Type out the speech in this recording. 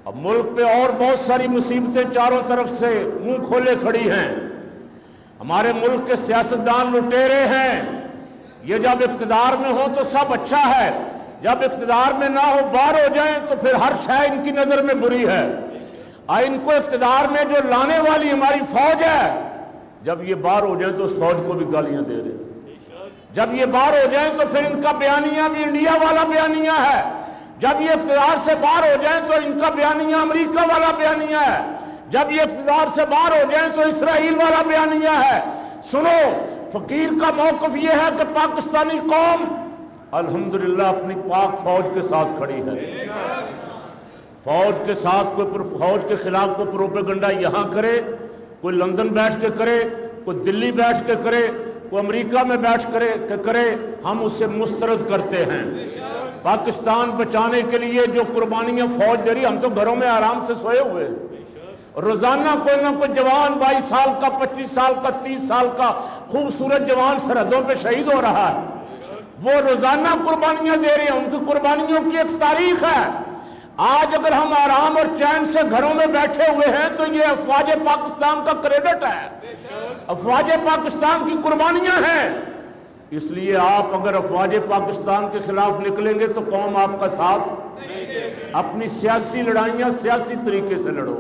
اب ملک پہ اور بہت ساری مصیبتیں چاروں طرف سے منہ کھولے کھڑی ہیں. ہمارے ملک کے سیاستدان لٹیرے ہیں. یہ جب اقتدار میں ہو تو سب اچھا ہے، جب اقتدار میں نہ ہو باہر ہو جائیں تو پھر ہر شے ان کی نظر میں بری ہے. ان کو اقتدار میں جو لانے والی ہماری فوج ہے، جب یہ باہر ہو جائیں تو اس فوج کو بھی گالیاں دے رہے ہیں. جب یہ باہر ہو جائیں تو پھر ان کا بیانیہ بھی انڈیا والا بیانیہ ہے. جب یہ اقتدار سے باہر ہو جائیں تو ان کا بیانیہ امریکہ والا بیانیہ ہے. جب یہ اقتدار سے باہر ہو جائیں تو اسرائیل والا بیانیہ ہے. سنو، فقیر کا موقف یہ ہے کہ پاکستانی قوم الحمدللہ اپنی پاک فوج کے ساتھ کھڑی ہے. فوج کے ساتھ فوج کے خلاف کوئی پروپیگنڈا یہاں کرے، کوئی لندن بیٹھ کے کرے، کوئی دلی بیٹھ کے کرے، کوئی امریکہ میں بیٹھ کے کرے، ہم اسے مسترد کرتے ہیں. پاکستان بچانے کے لیے جو قربانیاں فوج دے رہی، ہم تو گھروں میں آرام سے سوئے ہوئے. روزانہ کوئی نہ کوئی جوان 22 سال کا، 25 سال کا، 30 سال کا خوبصورت جوان سرحدوں پہ شہید ہو رہا ہے. وہ روزانہ قربانیاں دے رہے ہیں. ان کی قربانیوں کی ایک تاریخ ہے. آج اگر ہم آرام اور چین سے گھروں میں بیٹھے ہوئے ہیں تو یہ افواج پاکستان کا کریڈٹ ہے، افواج پاکستان کی قربانیاں ہیں. اس لیے آپ اگر افواج پاکستان کے خلاف نکلیں گے تو قوم آپ کا ساتھ. اپنی سیاسی لڑائیاں سیاسی طریقے سے لڑو.